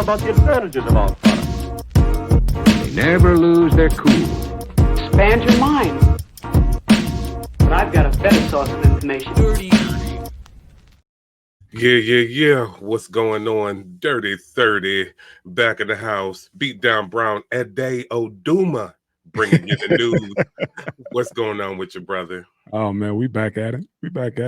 about the advantages of our product. They never lose their cool. Expand your mind. But I've got a better source of information. Yeah. What's going on? Dirty 30 back in the house. Beat down Brown Ade Oduma bringing you the news. What's going on with your brother? Oh man, we back at it.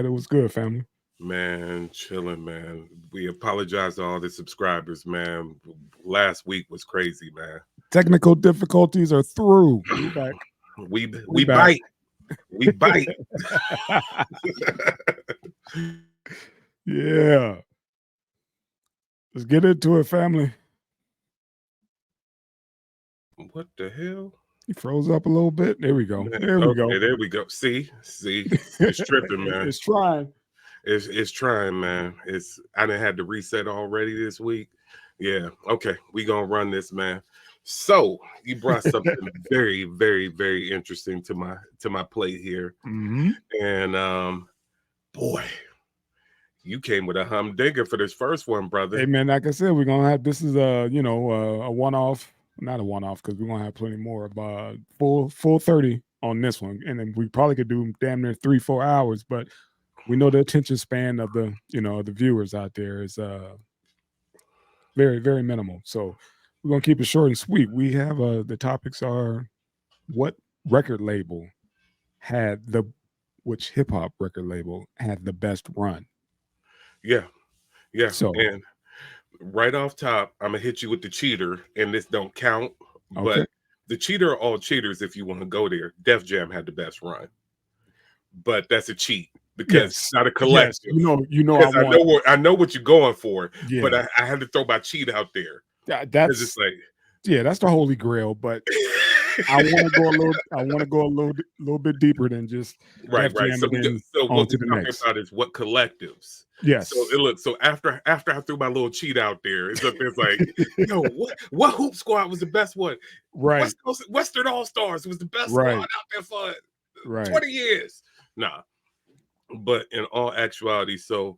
What's good, family? Man, chilling, man. We apologize to all the subscribers, man. Last week was crazy, man. Technical difficulties are through. We back. We back. bite. We bite. Yeah. Let's get into it, family. What the hell? He froze up a little bit. There we go. Man, there we go. There we go. See, it's tripping, man. It's trying. It's trying, man. I done had to reset already this week. Yeah. Okay, we gonna run this, man. So you brought something very, very, very interesting to my plate here, and boy, you came with a humdinger for this first one, brother. Hey man, like I said, we're gonna have this is a one-off, not a one-off because we're gonna have plenty more of full 30 on this one, and then we probably could do damn near 3-4 hours, but we know the attention span of the the viewers out there is very, very minimal. So we're gonna keep it short and sweet. We have the topics are what record label which hip hop record label had the best run? Yeah. So and right off top, I'm gonna hit you with the cheater, and this don't count, okay. But the cheater are all cheaters if you want to go there. Def Jam had the best run, but that's a cheat because it's not a collective. Yes. I know what you're going for, Yeah. but I had to throw my cheat out there. That's just like, yeah, that's the holy grail, but I want to go a little bit deeper than just right. So what we're talking about is what collectives. Yes. So after I threw my little cheat out there, it's like, yo, what hoop squad was the best one? Right. Western All Stars was the best Right. squad out there for Right. 20 years. Nah. But in all actuality, so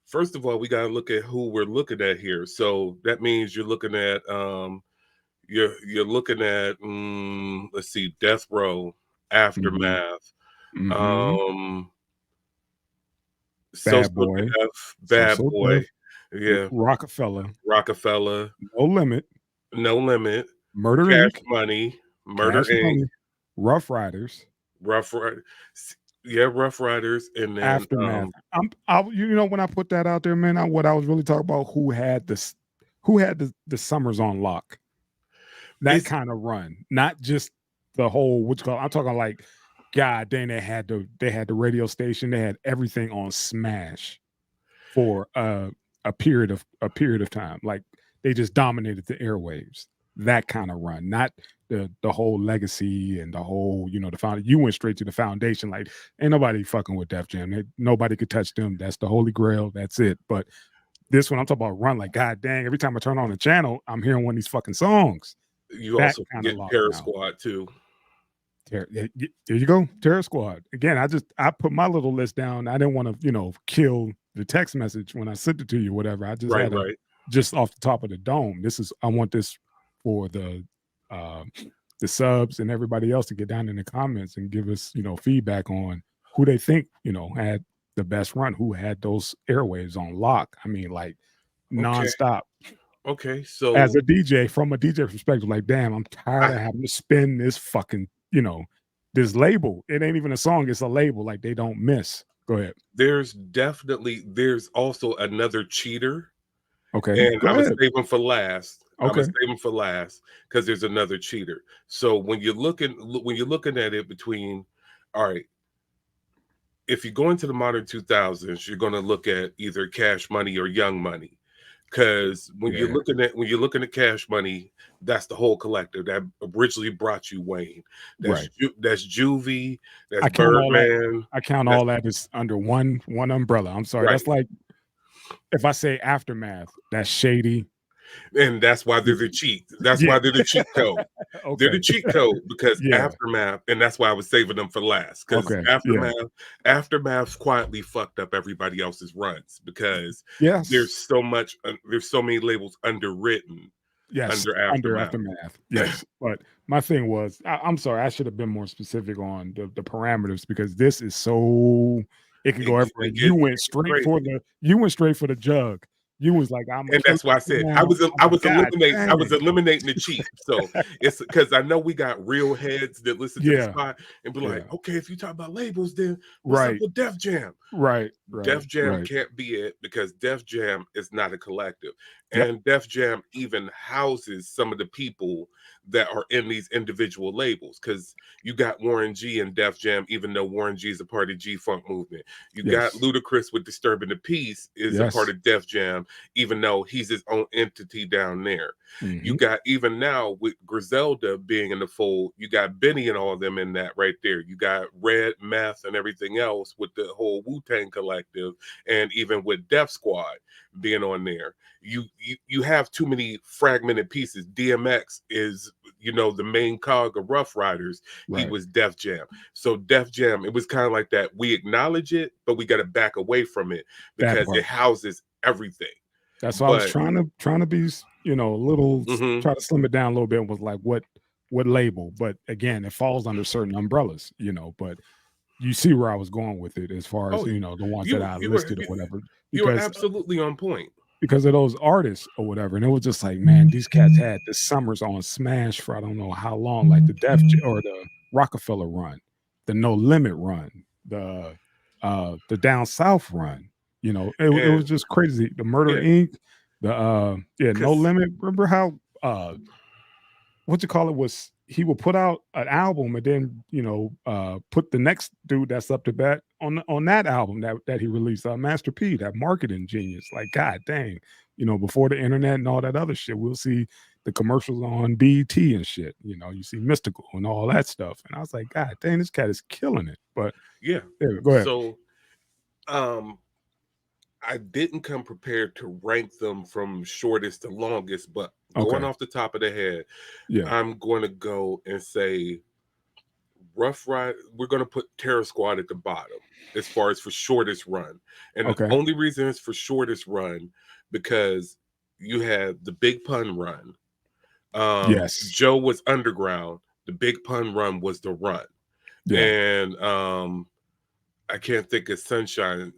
first of all, we gotta look at who we're looking at here. So that means you're looking at you're looking at let's see, Death Row, Aftermath, Bad Boy, Bad Boy, yeah, Roc-A-Fella, No Limit, Murder Cash Inc., Money, Murder Inc., Rough Riders, yeah, Rough Riders, and then Aftermath. When I put that out there, man, what I was really talking about who had the summers on lock. That kind of run, not just the whole I'm talking like, God dang, they had the radio station, they had everything on smash for a period of time. Like they just dominated the airwaves. That kind of run, not the whole legacy and the whole, the foundation. You went straight to the foundation. Like ain't nobody fucking with Def Jam. Nobody could touch them. That's the holy grail. That's it. But this one, I'm talking about run. Like, God dang, every time I turn on the channel, I'm hearing one of these fucking songs. You also get Terror Squad too. There you go, Terror Squad. Again, I put my little list down. I didn't want to, kill the text message when I sent it to you, whatever. I just just off the top of the dome. I want this for the subs and everybody else to get down in the comments and give us, feedback on who they think, had the best run, who had those airwaves on lock. I mean, like nonstop. Okay, so as a DJ, from a DJ perspective, like, damn, I'm tired of having to spin this fucking, this label. It ain't even a song, it's a label. Like they don't miss. Go ahead. There's also another cheater. Okay. And I'm gonna save him for last. Okay. I'm gonna save him for last because there's another cheater. So when you're looking at it between, all right, if you go into the modern 2000s, you're gonna look at either Cash Money or Young Money. Because when you're looking at Cash Money, that's the whole collective that originally brought you Wayne. That's Juvie. That's Birdman. I count all that as under one umbrella. I'm sorry. Right. That's like if I say Aftermath, that's Shady. And that's why they're the cheat. That's why they're the cheat code. They're the cheat code because Yeah. Aftermath, and that's why I was saving them for last. Because Aftermath quietly fucked up everybody else's runs because Yes. there's so many labels underwritten. Yes, Under under Aftermath. Aftermath. Yes, but my thing was, I'm sorry, I should have been more specific on the parameters because this is so it can go everywhere. You went straight crazy. for the jug. You was like, I'm And that's why I said I was eliminating the cheat. So it's because I know we got real heads that listen to the spot and be like, okay, if you talk about labels, then what's up with Def Jam? Right. Def Jam can't be it because Def Jam is not a collective. And Def Jam even houses some of the people that are in these individual labels because you got Warren G and Def Jam, even though Warren G is a part of G-Funk movement. You got Ludacris with Disturbing the Peace is a part of Def Jam, even though he's his own entity down there. You got, even now with Griselda being in the fold, you got Benny and all of them in that right there. You got Red, Meth, and everything else with the whole Wu-Tang collective, and even with Def Squad being on there. You have too many fragmented pieces. DMX is, the main cog of Rough Riders. He was Def Jam. So Def Jam, it was kind of like that. We acknowledge it, but we got to back away from it because it houses everything. That's why I was trying to be, a little, try to slim it down a little bit. And was like, what label? But again, it falls under certain umbrellas, but you see where I was going with it as far as, the ones that I listed or whatever. You were absolutely on point. Because of those artists or whatever. And it was just like, man, these cats had the summers on smash for I don't know how long, like the or the Roc-A-Fella run, the No Limit run, the Down South run. It was just crazy. The Murder Inc., the No Limit. Remember how what you call it was he would put out an album and then put the next dude that's up to bat on that album that he released, Master P, that marketing genius. Like, god dang, before the internet and all that other shit, we'll see the commercials on BET and shit. You see Mystical and all that stuff, and I was like, god dang, this cat is killing it. But go ahead. So I didn't come prepared to rank them from shortest to longest, but going off the top of the head, I'm going to go and say Rough Ride. We're going to put Terror Squad at the bottom as far as for shortest run. And the only reason it's for shortest run because you had the Big Pun run. Joe was underground. The Big Pun run was the run. And I can't think of Sunshine.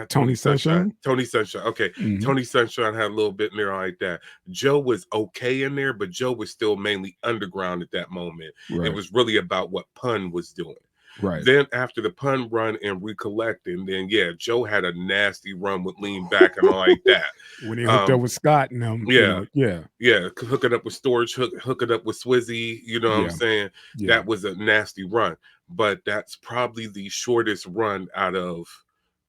Tony Sunshine. Tony Sunshine. Okay. Tony Sunshine had a little bit in there like that. Joe was okay in there, but Joe was still mainly underground at that moment. It was really about what Pun was doing. Then after the Pun run and recollecting, then Joe had a nasty run with Lean Back and all like that. When he hooked up with Scott and them, hooking up with Storage, hooking up with Swizzy, what I'm saying? That was a nasty run. But that's probably the shortest run out of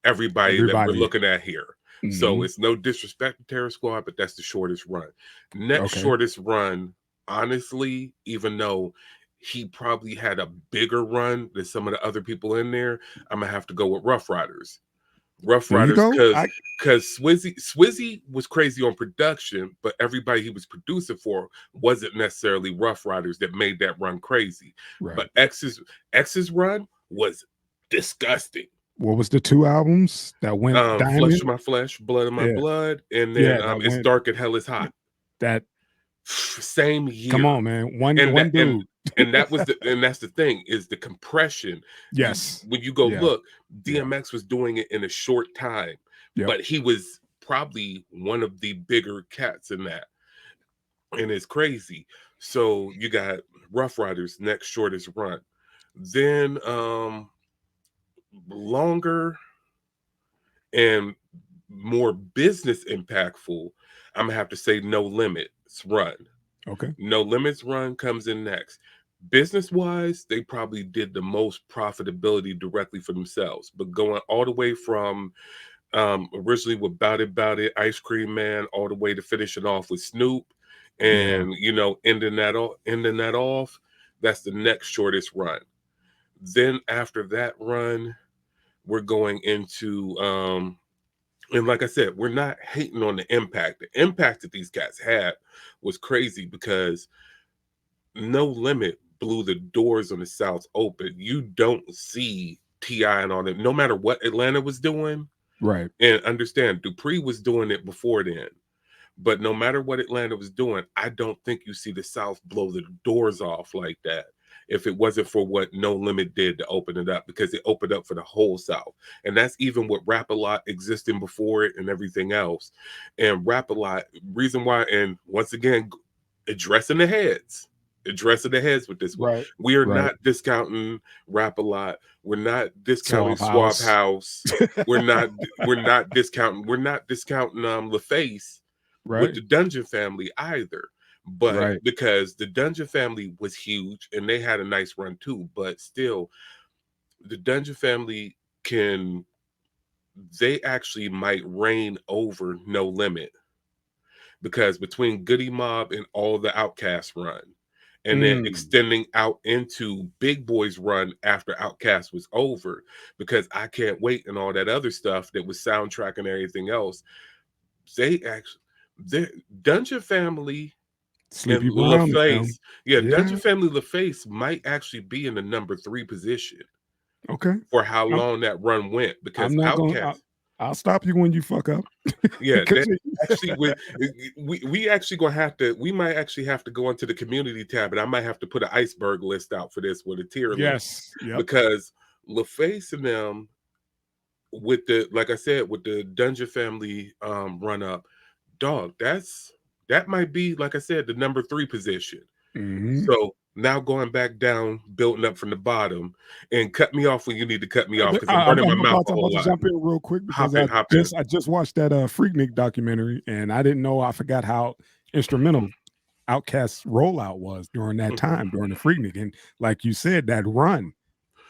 everybody that we're looking at here. So it's no disrespect to Terror Squad, but that's the shortest run. Next shortest run, honestly, even though he probably had a bigger run than some of the other people in there, I'm gonna have to go with Rough Riders. Rough Riders, because Swizzy was crazy on production, but everybody he was producing for wasn't necessarily Rough Riders that made that run crazy. But X's run was disgusting. What was the 2 albums that went Flesh of My Flesh, Blood of My Blood, and then It's Dark and Hell is Hot. That same year. Come on, man. One dude. And that's the thing is the compression. When you go look, DMX was doing it in a short time, but he was probably one of the bigger cats in that. And it's crazy. So you got Rough Riders next shortest run. Then longer and more business impactful, I'm gonna have to say No Limits run. No Limits run comes in next. Business wise, they probably did the most profitability directly for themselves, but going all the way from originally with Bout It, Ice Cream Man, all the way to finishing off with Snoop, and ending that off, that's the next shortest run. Then after that run, we're going into And like I said, we're not hating on the impact. The impact that these cats had was crazy because No Limit blew the doors on the South open. You don't see T.I. and all that, no matter what Atlanta was doing. Right. And understand, Dupree was doing it before then. But no matter what Atlanta was doing, I don't think you see the South blow the doors off like that if it wasn't for what No Limit did to open it up, because it opened up for the whole South. And that's even with Rap-A-Lot existing before it and everything else. And Rap-A-Lot, reason why, and once again, addressing the heads with this one. Right. We are Right. not discounting Rap-A-Lot. We're not discounting Swab Swab House. House. we're not discounting LaFace with Right. the Dungeon family either. But Right. because the Dungeon family was huge and they had a nice run too, but still the Dungeon family they actually might reign over No Limit, because between Goody Mob and all the Outcast run, and then extending out into Big Boy's run after Outcast was over, because I Can't Wait and all that other stuff that was soundtrack and everything else, the Dungeon Family Sleepy and Brown. LaFace, Yeah. Dungeon Family LaFace might actually be in the number 3 position. Okay. For how long that run went, because I'm not Outcast. going. I'll stop you when you fuck up. Yeah, actually, we actually gonna have to. We might actually have to go into the community tab, and I might have to put an iceberg list out for this with a tier list. Yes. Yep. Because LaFace and them, with the, like I said, with the Dungeon Family run up, dog, that might be, like I said, the number 3 position. So now going back down, building up from the bottom, and cut me off when you need to cut me off, because I'm running my mouth a whole lot. I'm about to jump in real quick because Hop in. I just watched that Freaknik documentary, and I didn't know, I forgot how instrumental Outkast's rollout was during that time, during the Freaknik. And like you said, that run,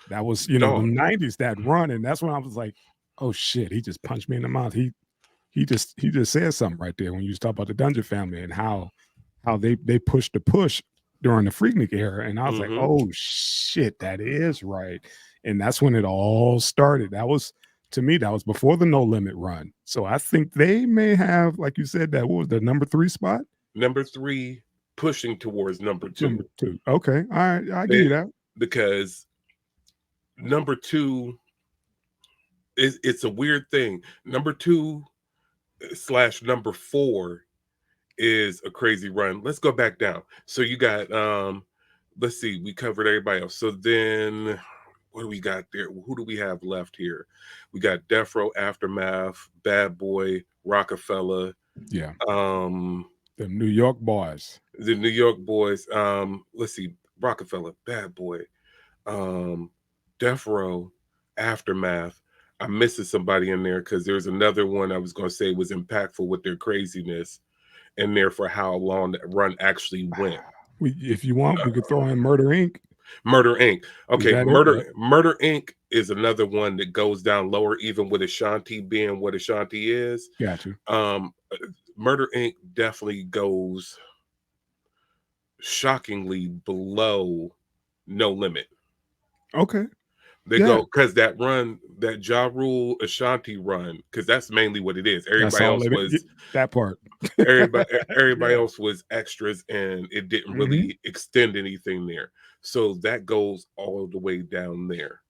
that was, the 90s, that run. And that's when I was like, oh shit, he just punched me in the mouth. He just said something right there when you talk about the Dungeon family and how they pushed the push during the Freaknik era. And I was like, oh shit, that is right. And that's when it all started. That was, to me, that was before the No Limit run. So I think they may have, like you said, that what was the number 3 spot? Number 3 pushing towards number 2. Number 2. Okay. All right. I'll give you that. Because number 2 it's a weird thing. Number 2 / number 4 is a crazy run. Let's go back down. So you got let's see, we covered everybody else. So then what do we got there? Who do we have left here? We got Death Row, Aftermath, Bad Boy, Roc-A-Fella. Yeah. The New York boys. Let's see, Roc-A-Fella, Bad Boy, Death Row, Aftermath. I'm missing somebody in there because there's another one I was going to say was impactful with their craziness in there for how long that run actually went. If you want, we could throw in Murder Inc. Murder Inc. Okay, Murder Inc. is another one that goes down lower, even with Ashanti being what Ashanti is. Gotcha. Murder Inc. definitely goes shockingly below No Limit. Okay. They go, because that run, that Ja Rule Ashanti run, because that's mainly what it is. Everybody else was that part. everybody else was extras, and it didn't really extend anything there. So that goes all the way down there.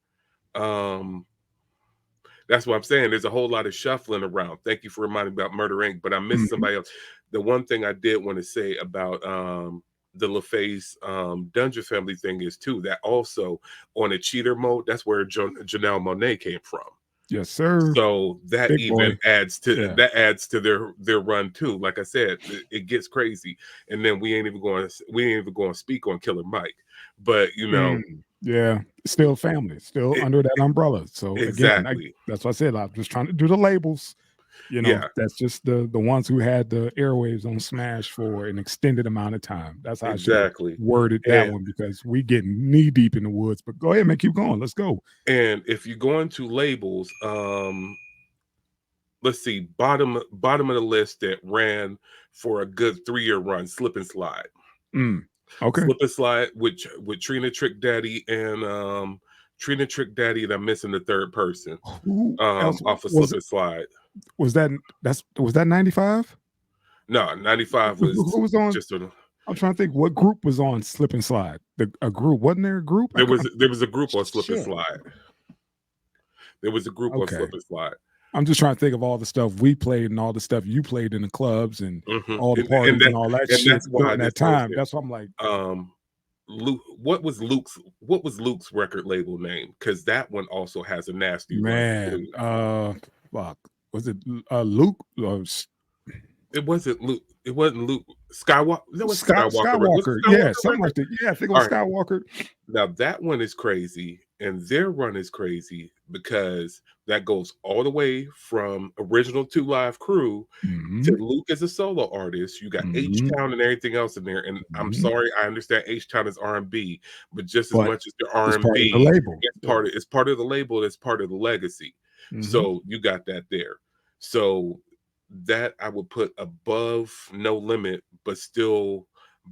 That's what I'm saying. There's a whole lot of shuffling around. Thank you for reminding me about Murder Inc., but I missed somebody else. The one thing I did want to say about the LaFace Dungeon family thing is too, that also on a cheater mode, that's where Janelle Monáe came from. Yes, sir. So that adds to their run too. Like I said, it gets crazy. And then we ain't even going to speak on Killer Mike. But still family, still under that umbrella. So exactly. Again, that's what I said. I'm just trying to do the labels. That's just the ones who had the airwaves on Smash for an extended amount of time. That's how I worded that one, because we get knee deep in the woods. But go ahead, man, keep going. Let's go. And if you go into labels, let's see, bottom of the list that ran for a good 3-year run, Slip and Slide. Okay. Slip and Slide with Trina Trick Daddy and I'm missing the third person off of Slip and Slide. Was that 95? No, 95 was Who was on? just I'm trying to think what group was on Slip and Slide. A group, wasn't there a group? there was a group on Slip and Slide. There was a group on Slip and Slide. I'm just trying to think of all the stuff we played and all the stuff you played in the clubs and all the And parties and all that shit that's why during that time. That's what I'm like. Luke, what was Luke's record label name? Because that one also has a nasty Man, run. fuck. Was it Luke? It wasn't Luke. It wasn't Luke Skywalker. That was Skywalker. Yeah, something like that. Yeah, I think it was Skywalker. Now that one is crazy, and their run is crazy because that goes all the way from original 2 Live Crew to Luke as a solo artist. You got H-Town and everything else in there. And I'm sorry, I understand H-Town is R&B, but just as much as the R&B, it's part of the label. It's part of the legacy. So you got that there. So that I would put above No Limit, but still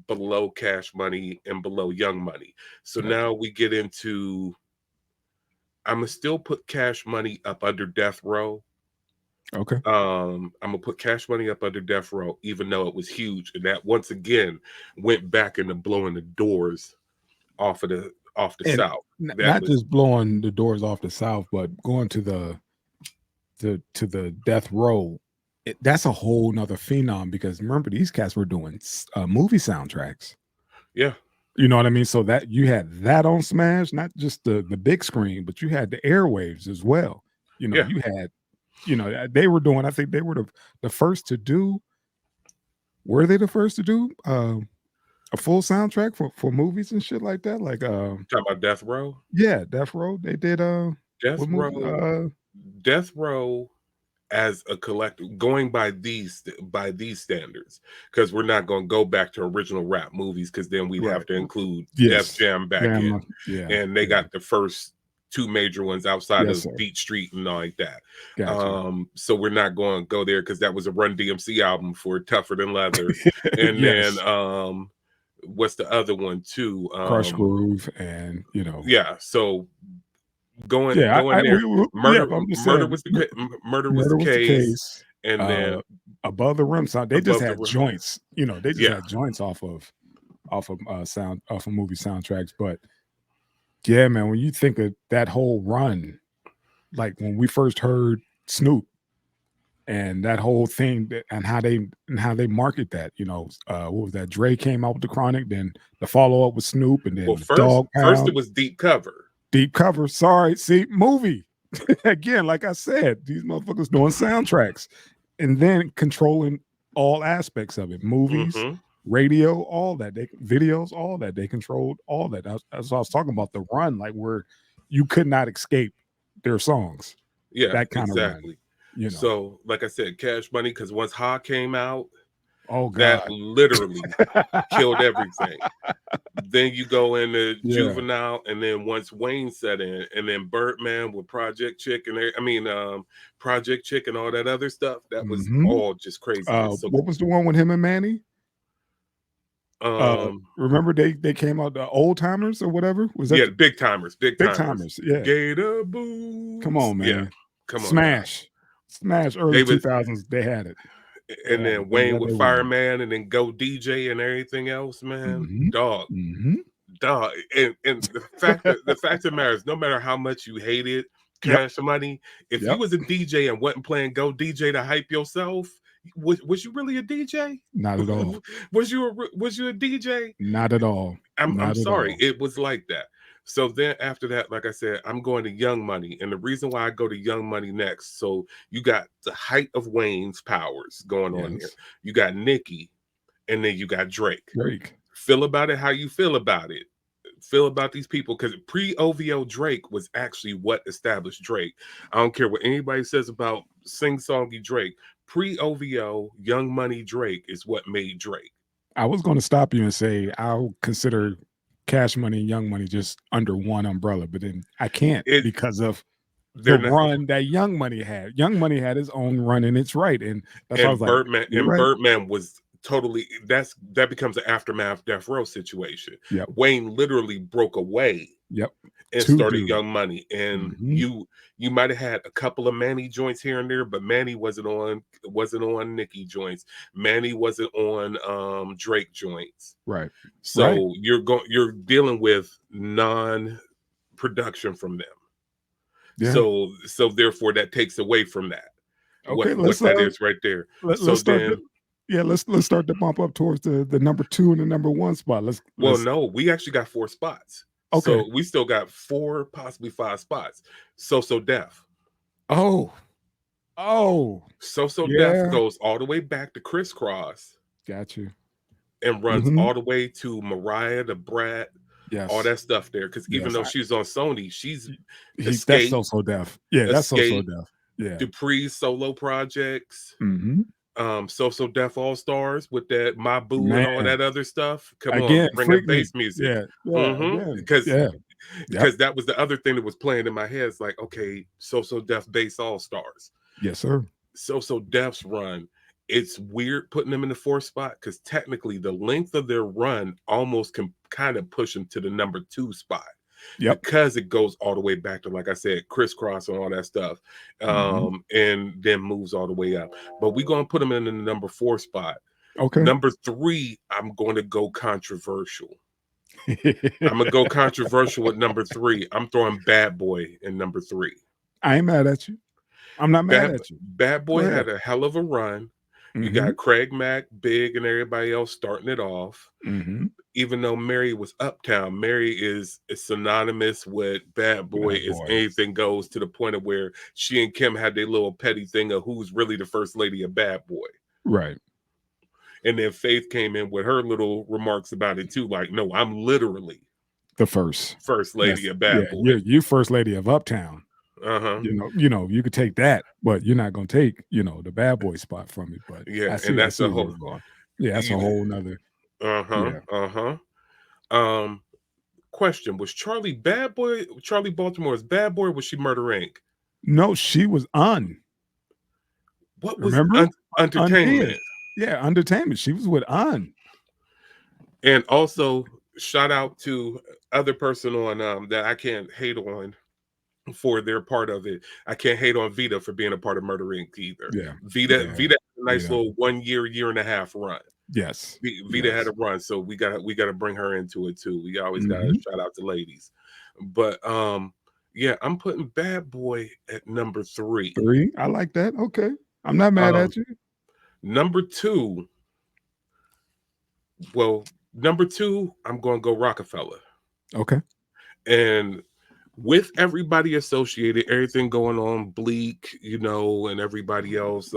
below Cash Money and below Young Money. So now we get into, I'm gonna still put Cash Money up under Death Row. Okay. I'm gonna put Cash Money up under Death Row, even though it was huge, and that once again went back into blowing the doors off the South. Not just blowing the doors off the South, but going to the Death Row. That's a whole nother phenom, because remember, these cats were doing movie soundtracks. Yeah. You know what I mean? So that you had that on Smash, not just the big screen, but you had the airwaves as well. You know, you had, they were doing, I think they were the first to do, were they the first to do a full soundtrack for movies and shit like that? Like talking about Death Row? Yeah, Death Row. They did Death Row as a collective, going by these standards, because we're not going to go back to original rap movies, because then we'd have to include Def Jam back in. And they got the first 2 major ones outside of Beat Street and all like that. So we're not going to go there, because that was a Run DMC album for Tougher Than Leather. And then what's the other one too? Crush Groove, and so going there. Murder was the case. And then Above the Rim sound, they just had joints. They just had joints off of movie soundtracks. But yeah, man, when you think of that whole run, like when we first heard Snoop and that whole thing, and how they market that, what was that? Dre came out with the Chronic, then the follow up with Snoop, and then first it was Deep Cover. Deep Cover, sorry, see, movie. Again, like I said, these motherfuckers doing soundtracks and then controlling all aspects of it. Movies, radio, all that. Videos, all that. They controlled all that. That's what I was talking about, the run, like where you could not escape their songs. Yeah, that kind exactly. of run. So, like I said, Cash Money, because once Ha came out, oh God, that literally killed everything. Then you go into Juvenile, and then once Wayne set in, and then Birdman with Project Chick and Project Chick and all that other stuff, that was all just crazy. What was the one with him and Manny? Remember they came out, the Old Timers or whatever? Was that Big Timers? Big Timers. Yeah. Gator Boots. Come on, man. Yeah. Come on. Smash. Early 2000s. They had it. And then Wayne with Fireman, and then Go DJ and everything else, man. Dog. And the fact of the matter is, no matter how much you hated Cash Money, if you was a DJ and wasn't playing Go DJ to hype yourself, was you really a DJ? Not at all. Was you a DJ? Not at all. I'm sorry. It was like that. So then after that, like I said, I'm going to Young Money. And the reason why I go to Young Money next, so you got the height of Wayne's powers going on here. You got Nicki, and then you got Drake. Feel about it how you feel about it. Feel about these people, because pre-OVO Drake was actually what established Drake. I don't care what anybody says about sing-songy Drake. Pre-OVO, Young Money Drake is what made Drake. I was going to stop you and say I'll consider Cash Money and Young Money just under one umbrella, but then I can't because of the run that Young Money had. Young Money had his own run in its right, and that's why I was Birdman, like, Birdman was totally that becomes an aftermath Death Row situation. Wayne literally broke away. and To started do. Young Money. And Mhm. you might have had a couple of Manny joints here and there, but Manny wasn't on Nicki joints. Manny wasn't on Drake joints. Right. Right. So you're dealing with non-production from them. Yeah. So therefore that takes away from that. Okay. What that is right there. So Let's start. then, Yeah. Let's start to bump up towards the number 2 and the number 1 spot. well, Let's. no, we actually got 4 spots. Okay. So we still got 4, possibly 5 spots. So Def. Oh. Oh. So Def Yeah. goes all the way back to Crisscross Got you. and runs Mhm. all the way to Mariah, the Brat, all Yes. that stuff there. Because even Yes. though she's on Sony, she's That's Escape, so deaf. Yeah. That's so Escape, deaf. Yeah. Dupree's solo projects, Mhm. So Def All Stars with that My Boo and all Man. that other stuff. Come on, Again, bring that freak me. bass music. Yeah. Yeah. Again. Because Yeah. Yep. that was the other thing that was playing in my head. It's like, okay, So Def bass All Stars. Yes, sir. So Def's run, it's weird putting them in the 4th spot because technically the length of their run almost can kind of push them to the number 2 spot. Yep. Because it goes all the way back to, like I said, Crisscross and all that stuff, and then moves all the way up. But we're going to put them in the number 4 spot. Okay. Number 3, I'm going to go controversial. I'm going to go controversial with number 3. I'm throwing Bad Boy in number 3. I ain't mad at you. I'm not mad at you. Bad Boy had a hell of a run. You got Craig Mack, Big, and everybody else starting it off. Even though Mary was Uptown, Mary is synonymous with Bad Boy. As anything goes, to the point of where she and Kim had their little petty thing of who's really the first lady of Bad Boy. Right. And then Faith came in with her little remarks about it too. Like, no, I'm literally the first lady of Bad Boy. You first lady of Uptown. You could take that, but you're not gonna take, the Bad Boy spot from me. But yeah, and that's a whole that's a whole nother. Question: was Charlie Baltimore's Bad Boy, or was she Murder Inc? No, she was What was remember Entertainment? Yeah, Entertainment. She was with And also shout out to other person on that I can't hate on for their part of it. I can't hate on Vita for being a part of Murder Inc. either. Yeah, Vita had a nice little 1 year and a half run. Yes, Vita had a run, so we gotta bring her into it too. We always gotta shout out the ladies. But yeah, I'm putting Bad Boy at number 3. I like that. Okay, I'm not mad at you. Number 2. Well, number 2, I'm going to go Roc-A-Fella. Okay. And with everybody associated, everything going on, Bleak, and everybody else,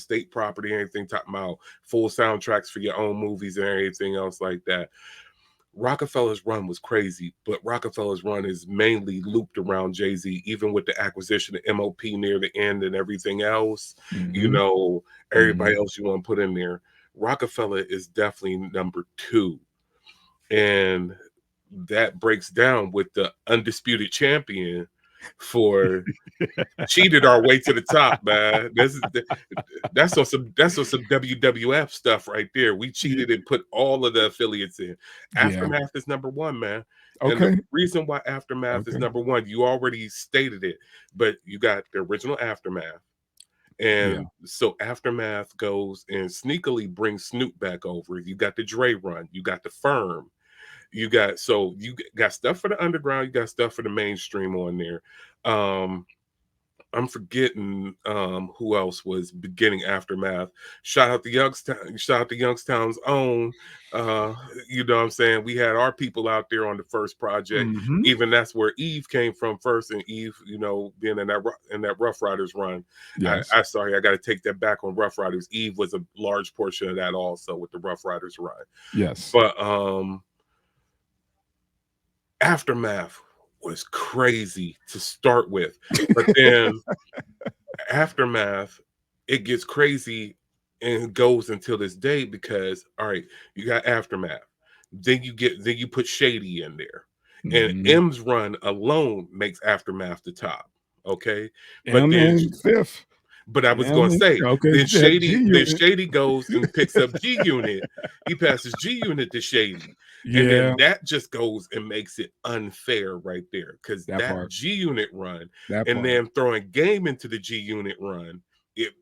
State Property, anything talking about full soundtracks for your own movies and everything else like that. Roc-A-Fella's run was crazy, but Roc-A-Fella's run is mainly looped around Jay-Z, even with the acquisition of MOP near the end and everything else, everybody else you want to put in there. Roc-A-Fella is definitely number 2. And that breaks down with the undisputed champion for cheated our way to the top, man. That's on some WWF stuff right there. We cheated and put all of the affiliates in. Aftermath is number 1, man. Okay. And the reason why Aftermath is number 1, you already stated it, but you got the original Aftermath. And so Aftermath goes and sneakily brings Snoop back over. You got the Dre run, you got the Firm. You got stuff for the underground, you got stuff for the mainstream on there. I'm forgetting who else was beginning Aftermath. Shout out to Youngstown's own. You know what I'm saying? We had our people out there on the first project. Even that's where Eve came from first, and Eve, being in that Rough Riders run. Yes. I got to take that back on Rough Riders. Eve was a large portion of that also with the Rough Riders run. Yes. But Aftermath was crazy to start with, but then Aftermath, it gets crazy and goes until this day because, all right, you got Aftermath, then you put Shady in there, and M's run alone makes Aftermath the top. Okay, but then 5th. But I was going to say, then Shady goes and picks up G Unit. He passes G Unit to Shady. And Yeah, then that just goes and makes it unfair right there, because that that part. G Unit run That and part. then throwing game into the G Unit run, it,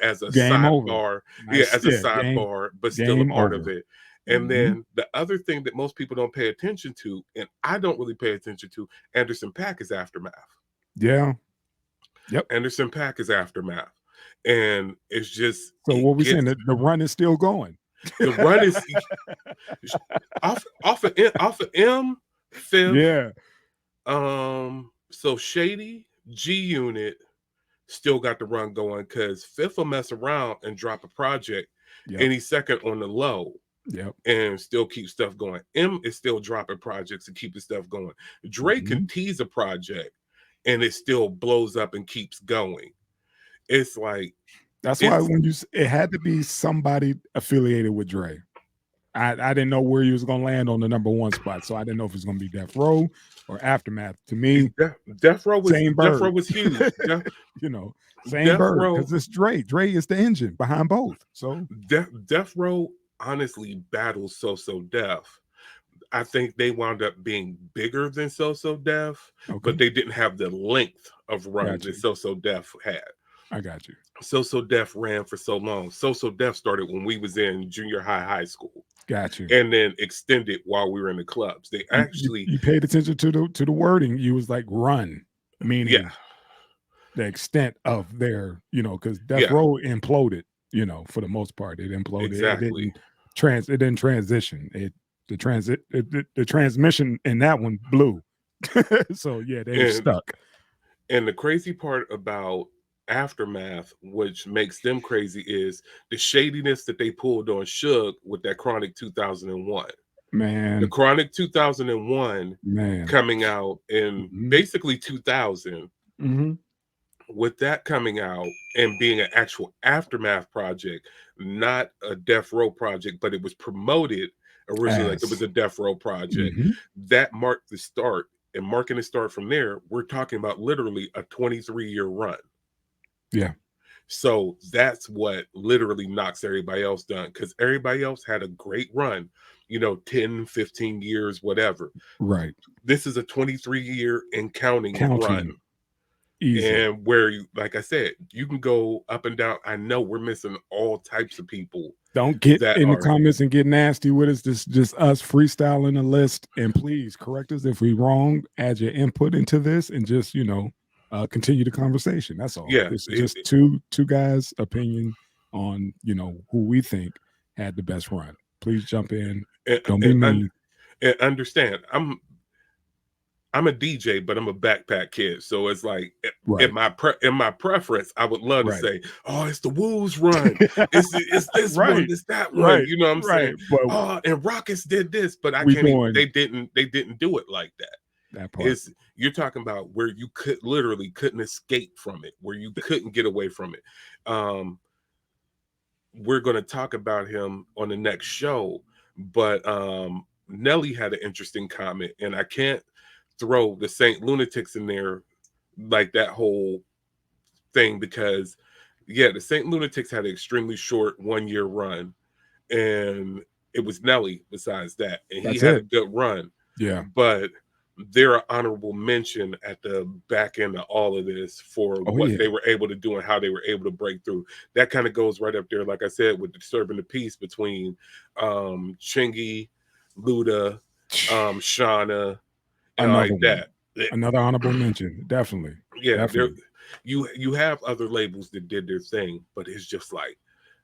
as a Game over. sidebar, Nice. as a Yeah, sidebar, but still a game part of over. it. And Mhm. then the other thing that most people don't pay attention to, and I don't really pay attention to, Anderson .Paak is Aftermath. Yeah. Yep. Anderson .Paak is Aftermath. And it's just, So it what we saying? gets, The run is still going. the run is off of M, Fifth. Yeah. So Shady, G Unit still got the run going, because Fifth will mess around and drop a project Yep. any second on the low. Yep. And still keep stuff going. M is still dropping projects and keeping stuff going. Dre can tease a project and it still blows up and keeps going. It's like, that's why when it had to be somebody affiliated with Dre. I didn't know where he was gonna land on the #1 spot, so I didn't know if it was gonna be Death Row or Aftermath. To me, Death Row was same bird. Death Row was huge. Same Death bird, Row, because it's Dre. Dre is the engine behind both. So Death Row honestly battles So Def. I think they wound up being bigger than So Def, but they didn't have the length of run that So Def had. I got you. So Def ran for so long. So Def started when we was in junior high school. Got you. And then extended while we were in the clubs. They actually, you paid attention to the wording. You was like run, meaning the extent of their, because Death Row imploded. For the most part, it imploded. Exactly. It didn't transition. The transmission in that one blew. So yeah, they were stuck. And the crazy part about Aftermath, which makes them crazy, is the shadiness that they pulled on Suge with that Chronic 2001. Man, the Chronic 2001 coming out in basically 2000. With that coming out and being an actual Aftermath project, not a Death Row project, but it was promoted originally like it was a Death Row project. That marked the start, and marking the start from there, we're talking about literally a 23-year run. Yeah. So that's what literally knocks everybody else down, because everybody else had a great run, 10, 15 years, whatever. Right. This is a 23-year and counting run. Easy. And where, like I said, you can go up and down. I know we're missing all types of people. Don't get in the comments and get nasty with us. This is just us freestyling a list. And please correct us if we're wrong. Add your input into this and just, continue the conversation. That's all. Yeah. It's just two guys' opinion on, who we think had the best run. Please jump in. Don't be mean. And understand, I'm a DJ, but I'm a backpack kid. So it's like in my preference, I would love to say, oh, it's the Woos run. It's this one, it's that one. You know what I'm saying? But, oh, and Rockets did this, but I can't even, they didn't do it like that. That part. You're talking about where you couldn't escape from it, where you couldn't get away from it. We're going to talk about him on the next show, but Nelly had an interesting comment, and I can't throw the Saint Lunatics in there like that whole thing, because the Saint Lunatics had an extremely short 1-year run, and it was Nelly besides that, and he had a good run. Yeah, but they're an honorable mention at the back end of all of this for what they were able to do and how they were able to break through. That kind of goes right up there, like I said, with disturbing the peace between Chingy, Luda, Shauna, and like that. Another honorable mention, definitely. Yeah, definitely. You have other labels that did their thing, but it's just like,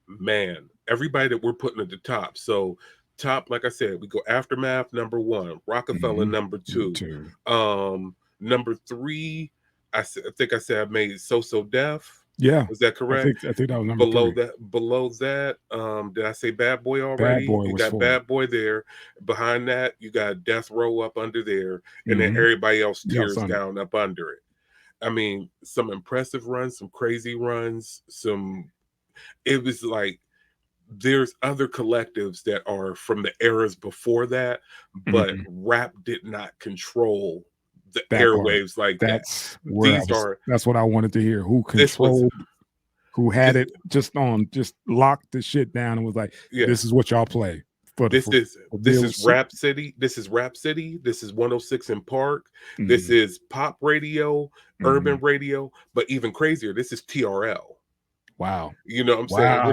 man, everybody that we're putting at the top. So top, like I said, we go Aftermath #1, Roc-A-Fella #2. Number 3, I think I said I made So Def. Yeah, was that correct? I think that was number 3. Below that, did I say Bad Boy already? Bad Boy you was got 4. Bad Boy there. Behind that, you got Death Row up under there, and then everybody else tears down up under it. I mean, some impressive runs, some crazy runs, it was like, there's other collectives that are from the eras before that, but rap did not control the airwaves like that's that. That's what I wanted to hear. Who controlled, who had it just locked the shit down and was like, this is what y'all play. This is DLC. Rap City. This is Rap City. This is 106 in Park. This Mhm. is pop radio, urban radio, but even crazier, this is TRL. Wow. You know what I'm saying?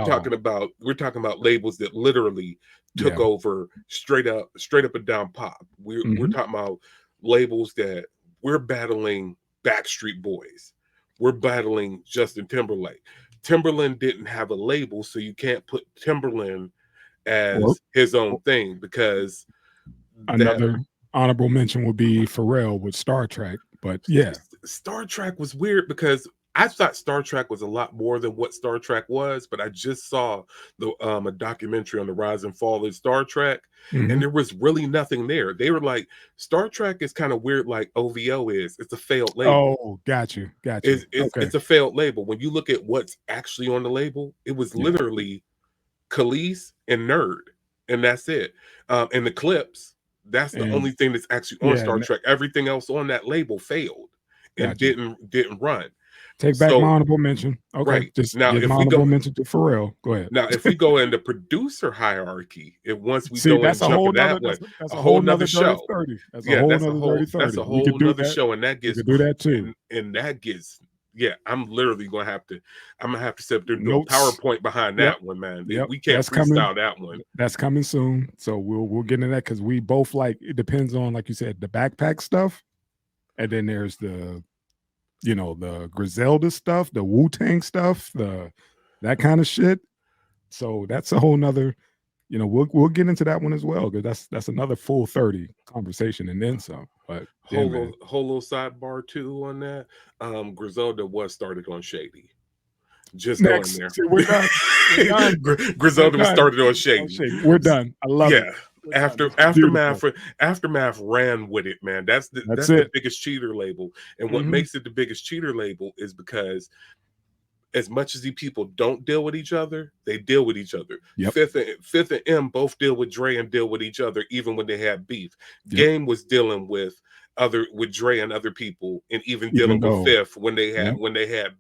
We're talking about labels that literally took Yeah. over straight up and down pop. We're talking about labels that we're battling Backstreet Boys. We're battling Justin Timberlake. Timberland didn't have a label, so you can't put Timberland Or as his own thing because that another honorable mention would be Pharrell with Star Trek. But yeah, Star Trek was weird because I thought Star Trek was a lot more than what Star Trek was, but I just saw a documentary on the rise and fall of Star Trek, and there was really nothing there. They were like, Star Trek is kind of weird, like OVO is. It's a failed label. Oh, got you. Okay. It's a failed label. When you look at what's actually on the label, it was literally Khalees and Nerd, and that's it. And the clips, that's the only thing that's actually on Star Trek. Everything else on that label failed and didn't run. Take back my honorable mention. Okay, right. just Now, give if my we honorable go mention to Pharrell. Go ahead. now, if we go in the producer hierarchy, once we See, go and that's a jump whole in that nother. one, That's a a whole whole nother nother dirty show. 30. That's a Yeah, whole that's a nother whole dirty 30. that's a We whole could do nother that. show, and that We gets could do that too. and that gets I'm literally gonna have to sit up there and do a Notes. PowerPoint behind Yep. that one, man. Yep. We can't That's freestyle coming. that one. That's coming soon. So we'll get into that because we both like it depends on, like you said, the backpack stuff. And then there's the Griselda stuff, the Wu-Tang stuff, that kind of shit. So that's a whole nother, we'll get into that one as well, because that's another full 30 conversation and then some. But yeah, man. Whole little sidebar too on that. Griselda was started on Shady. Just go in Next, there. see, we're done. We're done. Griselda We're was done. started on Shady. We're done. I love it. Aftermath ran with it, man. That's the it. biggest cheater label. And what makes it the biggest cheater label is because as much as these people don't deal with each other, they deal with each other. Yep. Fifth and M both deal with Dre and deal with each other, even when they have beef. Yep. Game was dealing with Dre and other people, and even dealing with Fifth when they had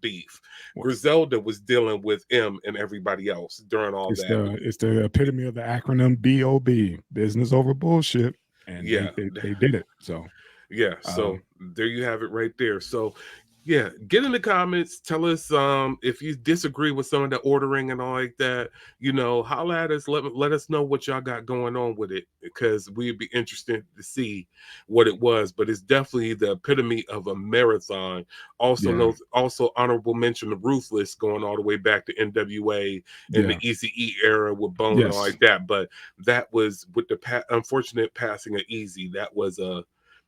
beef. Griselda was dealing with M and everybody else during all that. It's the epitome of the acronym BOB, business over bullshit. And they did it. So so there you have it right there. So yeah, get in the comments. Tell us if you disagree with some of the ordering and all like that. Holla at us. Let us know what y'all got going on with it, because we'd be interested to see what it was. But it's definitely the epitome of a marathon. Also honorable mention the Ruthless, going all the way back to NWA and the Eazy-E era with Bone and all like that. But that was with the unfortunate passing of Eazy.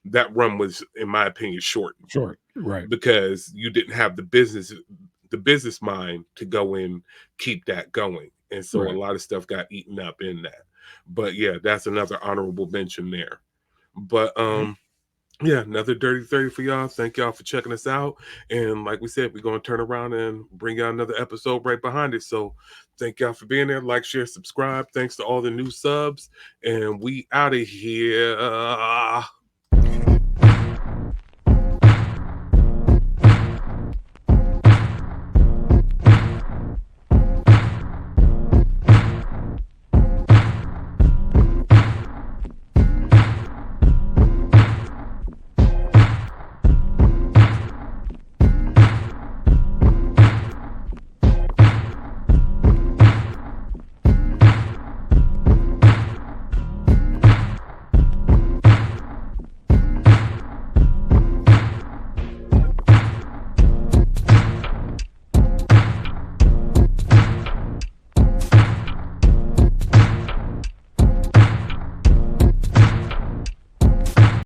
That run was, in my opinion, short, right? Because you didn't have the business mind to go and keep that going, and so a lot of stuff got eaten up in that. But yeah, that's another honorable mention there. But another dirty 30 for y'all. Thank y'all for checking us out, and like we said, we're gonna turn around and bring y'all another episode right behind it. So thank y'all for being there. Like, share, subscribe. Thanks to all the new subs, and we out of here.